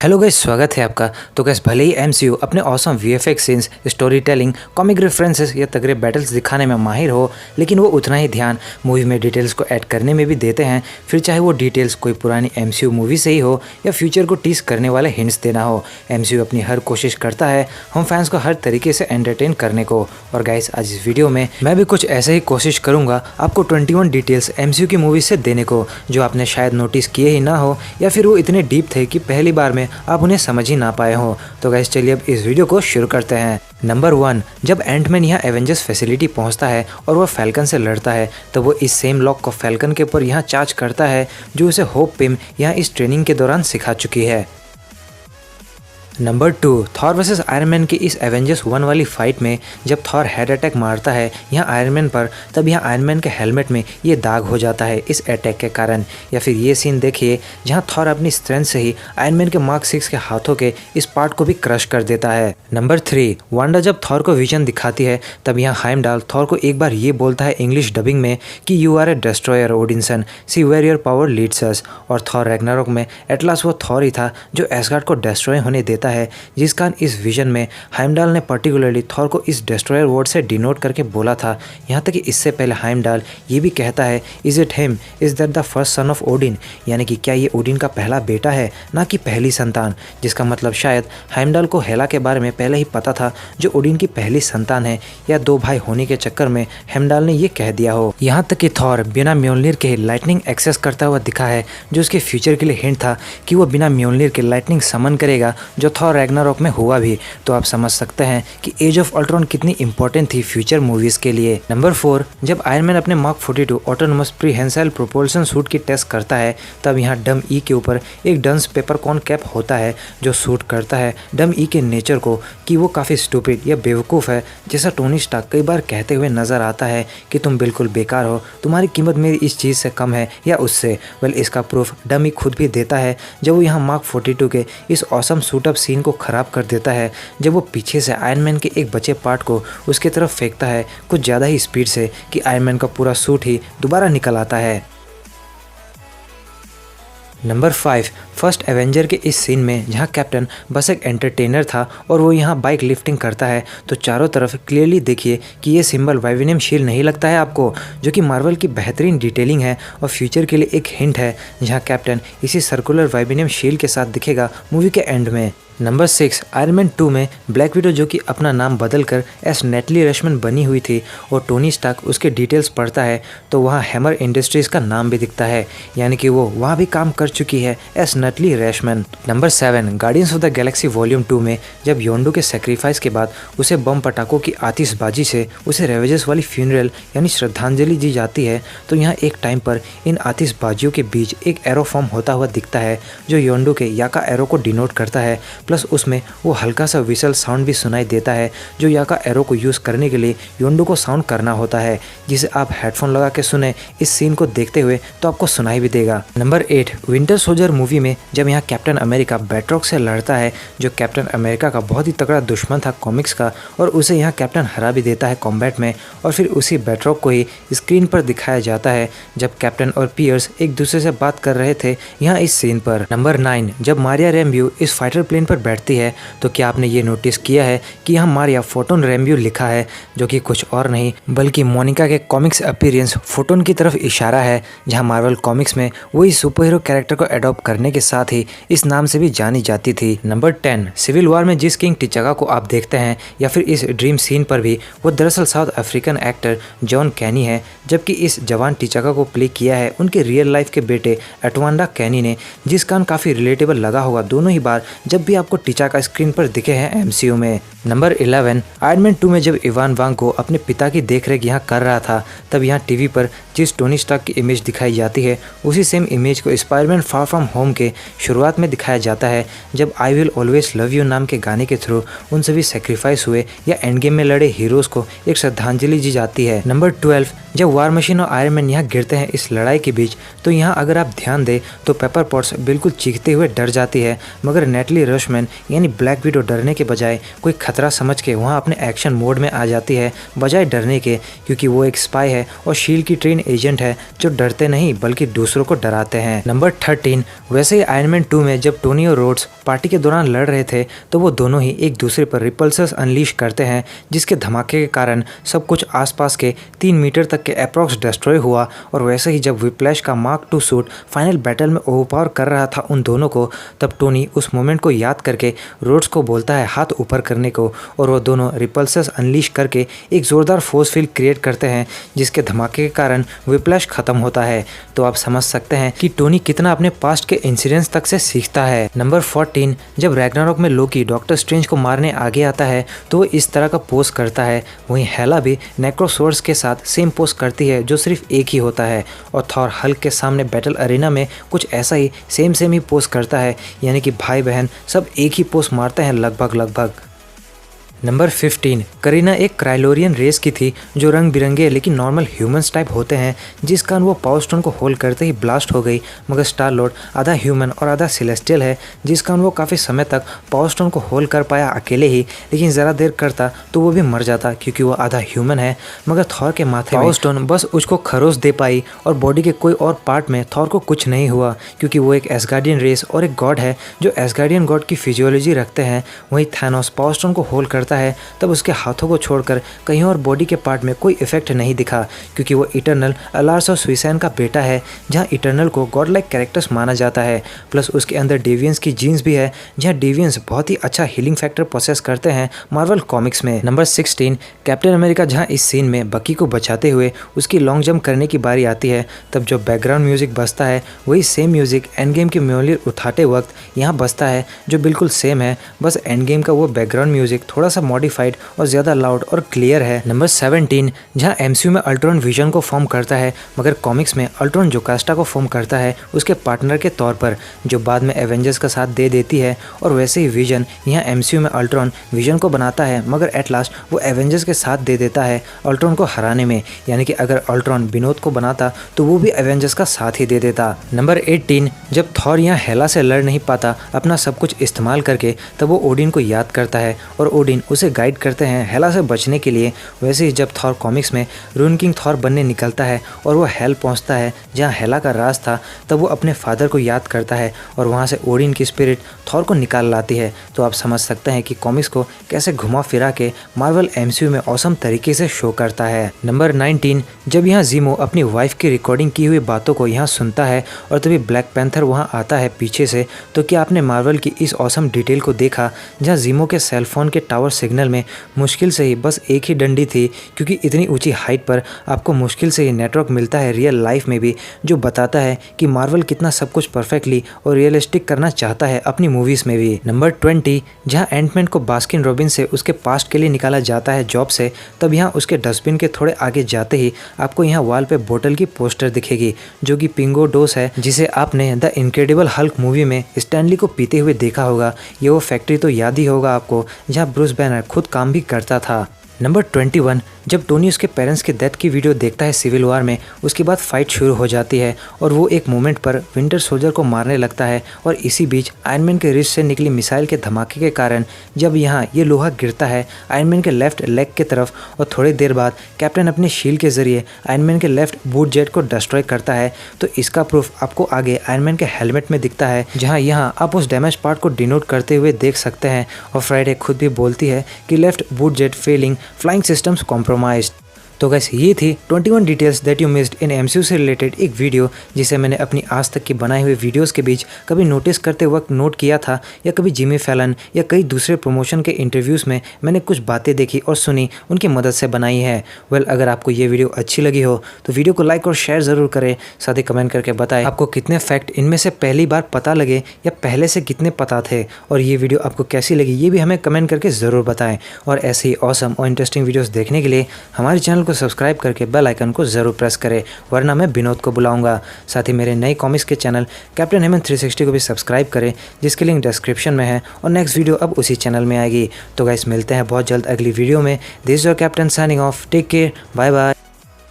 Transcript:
Hello guys, स्वागत है आपका। तो गाइस, भले ही एमसीयू अपने awesome VFX scenes, story telling, comic references या तगड़े बैटल्स दिखाने में माहिर हो, लेकिन वो उतना ही ध्यान मूवी में डिटेल्स को ऐड करने में भी देते हैं। फिर चाहे वो डिटेल्स कोई पुरानी एमसीयू मूवी से ही हो या फ्यूचर को टीज करने वाले हिंट्स देना हो, एमसीयू अपनी हर कोशिश करता है हम फैंस को हर तरीके से एंटरटेन करने को। और गाइस, आज इस वीडियो में मैं भी कुछ ऐसे ही कोशिश करूंगा आपको 21 डिटेल्स एमसीयू की मूवी से देने को, जो आपने शायद नोटिस किए ही ना हो या फिर वो इतने डीप थे कि पहली बार में आप उन्हें समझ ही ना पाए हो। तो गाइस, चलिए अब इस वीडियो को शुरू करते हैं। नंबर 1, जब एंटमैन यहाँ एवेंजर्स फैसिलिटी पहुँचता है और वह फैल्कन से लड़ता है, तो वो इस सेम लॉक को फैल्कन के ऊपर यहाँ चार्ज करता है जो उसे होप पिम यहाँ इस ट्रेनिंग के दौरान सिखा चुकी है। Number 2, Thor versus iron man की इस एवेंजर्स 1 वाली फाइट में जब थॉर हेड अटैक मारता है यहाँ आयरन मैन पर, तब यहाँ आयरन मैन के हेलमेट में ये दाग हो जाता है इस अटैक के कारण। या फिर ये सीन देखिए जहाँ थॉर अपनी स्ट्रेंथ से ही आयरन मैन के मार्क 6 के हाथों के इस पार्ट को भी क्रश कर देता है। नंबर 3, वांडा जब थॉर को विजन दिखाती है, तब यहाँ हाइमडाल थॉर को एक बार ये बोलता है इंग्लिश डबिंग में कि you are a destroyer Odinson, see where your power leads us. और थॉर रैग्नारोक में एटलास वो थॉर ही था जो एसगार्ड को डिस्ट्रॉय होने देता है, जिस कारण इस विजन में हाइमडाल ने पर्टिकुलरली थॉर को इस डिस्ट्रॉयर वर्ड से डिनोट करके बोला था। यहाँ तक कि इससे पहले हाइमडाल ये भी कहता है, is it him, is that the first son of Odin, यानी कि क्या ये ओडिन का पहला बेटा है, ना कि पहली संतान। जिसका मतलब शायद हाइमडाल को हेला के बारे में पहले ही पता था जो ओडिन की पहली संतान है, या दो भाई होने के चक्कर में हाइमडाल ने ये कह दिया हो। यहाँ तक कि थॉर बिना म्योल्निर के लाइटनिंग एक्सेस करता हुआ दिखा है, जो उसके फ्यूचर के लिए हिंट था कि वो बिना म्योल्निर के लाइटनिंग समन करेगा, जो थॉर रैग्नारोक में हुआ भी। तो आप समझ सकते हैं कि एज ऑफ अल्ट्रॉन कितनी इंपॉर्टेंट थी फ्यूचर मूवीज के लिए। नंबर 4, जब आयरन मैन अपने mark 42 autonomous prehensile propulsion suit की टेस्ट करता है, तब यहाँ डम ई के ऊपर एक डंस पेपरकॉर्न कैप होता है जो सूट करता है डम ई के नेचर को कि वो काफ़ी स्टूपिड या बेवकूफ़ है, जैसा टोनी स्टार्क कई बार कहते हुए नजर आता है कि तुम बिल्कुल बेकार हो, तुम्हारी कीमत मेरी इस चीज़ से कम है या उससे। वेल, इसका प्रूफ डम ई खुद भी देता है जब वो यहाँ मार्क 42 के इस ऑसम सूट अप सीन को खराब कर देता है, जब वो पीछे से आयरन मैन के एक बचे पार्ट को उसके तरफ फेंकता है कुछ ज़्यादा ही स्पीड से कि आयरन मैन का पूरा सूट ही दोबारा निकल आता है। नंबर 5, फर्स्ट एवेंजर के इस सीन में जहां कैप्टन बस एक एंटरटेनर था और वो यहां बाइक लिफ्टिंग करता है, तो चारों तरफ क्लियरली देखिए कि ये सिंबल वाइब्रेनियम शील्ड नहीं लगता है आपको, जो कि मार्वल की बेहतरीन डिटेलिंग है और फ्यूचर के लिए एक हिंट है, जहां कैप्टन इसी सर्कुलर वाइब्रेनियम शील्ड के साथ दिखेगा मूवी के एंड में। नंबर 6, आयरन मैन 2 में ब्लैक विडो जो कि अपना नाम बदलकर एस नेटली रैशमैन बनी हुई थी और टोनी स्टार्क उसके डिटेल्स पढ़ता है, तो वहाँ हैमर इंडस्ट्रीज का नाम भी दिखता है, यानी कि वो वहाँ भी काम कर चुकी है as Natalie Rushman. Number 7, Guardians of the Galaxy volume 2 में जब योंडू के सेक्रीफाइस के बाद उसे बम पटाखों की आतिशबाजी से उसे रेवेजर्स वाली फ्यूनरल यानी श्रद्धांजलि दी जाती है, तो यहाँ एक टाइम पर इन आतिशबाजियों के बीच एक एरो फॉर्म होता हुआ दिखता है जो योंडू के याका एरो को डिनोट करता है, प्लस उसमें वो हल्का सा विसल साउंड भी सुनाई देता है जो याका एरो को यूज़ करने के लिए योंडू को साउंड करना होता है, जिसे आप हेडफोन लगा के सुने इस सीन को देखते हुए तो आपको सुनाई भी देगा। नंबर 8, विंटर सोल्जर मूवी में जब यहाँ कैप्टन अमेरिका बैट्रॉक से लड़ता है, जो कैप्टन अमेरिका का बहुत ही तगड़ा दुश्मन था कॉमिक्स का, और उसे यहाँ कैप्टन हरा भी देता है कॉम्बैट में, और फिर उसी बैट्रॉक को ही स्क्रीन पर दिखाया जाता है जब कैप्टन और पियर्स एक दूसरे से बात कर रहे थे यहाँ इस सीन पर। नंबर 9, जब मारिया रैम्ब्यू इस फाइटर प्लेन पर बैठती है, तो क्या आपने ये नोटिस किया है कि यहाँ मारिया फोटोन रैम्ब्यू लिखा है, जो कि कुछ और नहीं बल्कि मोनिका के कॉमिक्स अपीयरेंस फोटोन की तरफ इशारा है, जहाँ मार्वल कॉमिक्स में वही सुपर हीरो कैरेक्टर को एडॉप्ट करने के साथ ही इस नाम से भी जानी जाती थी। नंबर 10, सिविल वॉर में जिस किंग टिचागा को आप देखते हैं या फिर इस ड्रीम सीन पर भी, वो दरअसल साउथ अफ्रीकन एक्टर जॉन कैनी है, जबकि इस जवान टिचागा को प्ले किया है उनके रियल लाइफ के बेटे एटवांडा कैनी ने, जिस कारण काफ़ी रिलेटेबल लगा होगा दोनों ही बार जब भी आपको टिचागा स्क्रीन पर दिखे हैं एमसीयू में। नंबर 11, आयरन मैन 2 में जब इवान वांग को अपने पिता की देखरेख यहाँ कर रहा था, तब यहाँ टीवी पर जिस टोनी स्टार्क की इमेज दिखाई जाती है, उसी सेम इमेज को स्पाइडरमैन फार फ्रॉम होम के शुरुआत में दिखाया जाता है, जब I will always love you नाम के गाने के थ्रू उन सभी सेक्रीफाइस हुए या एंड गेम में लड़े हीरोज को एक श्रद्धांजलि दी जाती है। नंबर 12, जब वार मशीन और आयरन मैन यहाँ गिरते हैं इस लड़ाई के बीच, तो यहाँ अगर आप ध्यान दें तो पेपर पॉट्स बिल्कुल चीखते हुए डर जाती है, मगर नेटली रशमैन यानी ब्लैक विडो डरने के बजाय कोई खतरा समझ के वहाँ अपने एक्शन मोड में आ जाती है बजाय डरने के, क्योंकि वो एक स्पाई है और शील्ड की ट्रेन एजेंट है जो डरते नहीं बल्कि दूसरों को डराते हैं। नंबर 13, वैसे ही आयरन मैन 2 में जब टोनी और रोड्स पार्टी के दौरान लड़ रहे थे तो वो दोनों ही एक दूसरे पर रिपल्सर्स अनलीश करते हैं, जिसके धमाके के कारण सब कुछ आसपास के 3 मीटर तक के अप्रॉक्स डिस्ट्रॉय हुआ। और वैसे ही जब विप्लैश का मार्क 2 सूट फाइनल बैटल में ओवरपावर कर रहा था उन दोनों को, तब टोनी उस मोमेंट को याद करके रोड्स को बोलता है हाथ ऊपर करने को, और वो दोनों रिपल्सर्स अनलीश करके एक ज़ोरदार फोर्स फील्ड क्रिएट करते हैं, जिसके धमाके के कारण विप्लैश खत्म होता है। तो आप समझ सकते हैं कि टोनी कितना अपने पास्ट के इंसिडेंट्स तक से सीखता है। नंबर 14, जब रैग्नारॉक में लोकी डॉक्टर स्ट्रेंज को मारने आगे आता है तो वो इस तरह का पोज करता है, वहीं हेला भी नेक्रोसोर्स के साथ सेम पोज करती है जो सिर्फ एक ही होता है, और थॉर हल्क के सामने बैटल अरेना में कुछ ऐसा ही सेम ही पोज करता है, यानी कि भाई बहन सब एक ही पोज मारते हैं लगभग। नंबर 15, करीना एक क्राइलोरियन रेस की थी जो रंग बिरंगे लेकिन नॉर्मल ह्यूमंस टाइप होते हैं, जिस कारण वो पावर स्टोन को होल्ड करते ही ब्लास्ट हो गई, मगर स्टार लॉर्ड आधा ह्यूमन और आधा सेलेस्टियल है, जिस कारण वो काफ़ी समय तक पावर स्टोन को होल्ड कर पाया अकेले ही, लेकिन ज़रा देर करता तो वो भी मर जाता क्योंकि वो आधा ह्यूमन है। मगर थॉर के माथे पावर स्टोन बस उसको खरोच दे पाई और बॉडी के कोई और पार्ट में थॉर को कुछ नहीं हुआ, क्योंकि वो एक एसगार्डियन रेस और एक गॉड है जो एसगार्डियन गॉड की फिजियोलॉजी रखते हैं। वहीं थैनोस पावर स्टोन को होल्ड करता है तब उसके हाथों को छोड़कर कहीं और बॉडी के पार्ट में कोई इफेक्ट नहीं दिखा, क्योंकि वो इटर्नल अलार्स और स्विसैन का बेटा है, जहां इटर्नल को गॉड लाइक कैरेक्टर्स माना जाता है। प्लस उसके अंदर डेवियंस की जीन्स भी है, जहां डेवियंस बहुत ही अच्छा हीलिंग फैक्टर प्रोसेस करते हैं मार्वल कॉमिक्स में। नंबर 16, कैप्टन अमेरिका जहां इस सीन में बकी को बचाते हुए उसकी लॉन्ग जंप करने की बारी आती है, तब जो बैकग्राउंड म्यूजिक बजता है वही सेम म्यूजिक एंड गेम की म्योलिर उठाते वक्त यहाँ बजता है, जो बिल्कुल सेम है, बस एंड गेम का वो बैकग्राउंड म्यूजिक थोड़ा सा मॉडिफाइड और ज़्यादा लाउड और क्लियर है। नंबर 17, जहां एमसीयू में अल्ट्रॉन विजन को फॉर्म करता है, मगर कॉमिक्स में अल्ट्रॉन जोकास्टा को फॉर्म करता है उसके पार्टनर के तौर पर, जो बाद में एवेंजर्स का साथ दे देती है। और वैसे ही विजन यहाँ एमसीयू में अल्ट्रॉन विजन को बनाता है, मगर एट लास्ट वो एवेंजर्स के साथ दे देता है अल्ट्रॉन को हराने में, यानी कि अगर अल्ट्रॉन विनोद को बनाता तो वो भी एवेंजर्स का साथ ही दे देता। नंबर 18, जब थॉर यहाँ हेला से लड़ नहीं पाता अपना सब कुछ इस्तेमाल करके, तब वो ओडिन को याद करता है और ओडिन उसे गाइड करते हैं हेला से बचने के लिए। वैसे ही जब थॉर कॉमिक्स में रून किंग थॉर बनने निकलता है और वो हेल पहुंचता है जहां हेला का राज था, तब वो अपने फादर को याद करता है और वहां से ओडिन की स्पिरिट थॉर को निकाल लाती है। तो आप समझ सकते हैं कि कॉमिक्स को कैसे घुमा फिरा के मार्वल एमसीयू में औसम तरीके से शो करता है। नंबर 19, जब यहाँ जीमो अपनी वाइफ की रिकॉर्डिंग की हुई बातों को यहाँ सुनता है और तभी ब्लैक पैंथर वहाँ आता है पीछे से, तो क्या आपने मार्वल की इस औसम डिटेल को देखा जहाँ जीमो के सेलफोन के टावर सिग्नल में मुश्किल से ही बस एक ही डंडी थी, क्योंकि इतनी ऊंची हाइट पर आपको मुश्किल से ही नेटवर्क मिलता है रियल लाइफ में भी, जो बताता है कि मार्वल कितना सब कुछ परफेक्टली और रियलिस्टिक करना चाहता है अपनी मूवीज़ में भी। नंबर 20, जहां एंटमैन को बास्किन रॉबिन से उसके पास्ट के लिए निकाला जाता है जॉब से, तब यहाँ उसके डस्टबिन के थोड़े आगे जाते ही आपको यहाँ वॉल पे बोतल की पोस्टर दिखेगी, जो कि पिंगो डोस है, जिसे आपने द इनक्रेडिबल हल्क मूवी में स्टैनली को पीते हुए देखा होगा। ये वो फैक्ट्री तो याद ही होगा आपको जहाँ ब्रूस बैनर खुद काम भी करता था। नंबर 21, जब टोनी उसके पेरेंट्स के डेथ की वीडियो देखता है सिविल वॉर में, उसके बाद फाइट शुरू हो जाती है और वो एक मोमेंट पर विंटर सोल्जर को मारने लगता है, और इसी बीच आयरन मैन के रिस्ट से निकली मिसाइल के धमाके के कारण जब यहाँ ये लोहा गिरता है आयरन मैन के लेफ्ट लेग की तरफ, और थोड़ी देर बाद कैप्टन अपने शील्ड के जरिए आयरन मैन के लेफ्ट बूट जेट को डिस्ट्रॉय करता है। तो इसका प्रूफ आपको आगे आयरन मैन के हेलमेट में दिखता है, जहाँ यहाँ आप उस डैमेज पार्ट को डिनोट करते हुए देख सकते हैं। और फ्राइडे खुद भी बोलती है कि left boot jet failing, flying systems compromised. तो गैस ये थी 21 details that you missed in MCU से रिलेटेड एक वीडियो, जिसे मैंने अपनी आज तक की बनाई हुई वीडियोस के बीच कभी नोटिस करते वक्त नोट किया था, या कभी जिमी फैलन या कई दूसरे प्रमोशन के इंटरव्यूज़ में मैंने कुछ बातें देखी और सुनी, उनकी मदद से बनाई है। वेल, अगर आपको ये वीडियो अच्छी लगी हो तो वीडियो को लाइक और शेयर ज़रूर करें, साथ ही कमेंट करके बताएं आपको कितने फैक्ट इनमें से पहली बार पता लगे या पहले से कितने पता थे, और ये वीडियो आपको कैसी लगी ये भी हमें कमेंट करके ज़रूर बताएं। और ऐसे ही ऑसम और इंटरेस्टिंग वीडियोज़ देखने के लिए हमारे चैनल को सब्सक्राइब करके बेल आइकन को जरूर प्रेस करें, वरना मैं विनोद को बुलाऊंगा। साथ ही मेरे नए कॉमिक्स के चैनल कैप्टन हेमंत 360 को भी सब्सक्राइब करें, जिसकी लिंक डिस्क्रिप्शन में है, और नेक्स्ट वीडियो अब उसी चैनल में आएगी। तो गाइस मिलते हैं बहुत जल्द अगली वीडियो में। This is your captain signing off, take care, bye bye.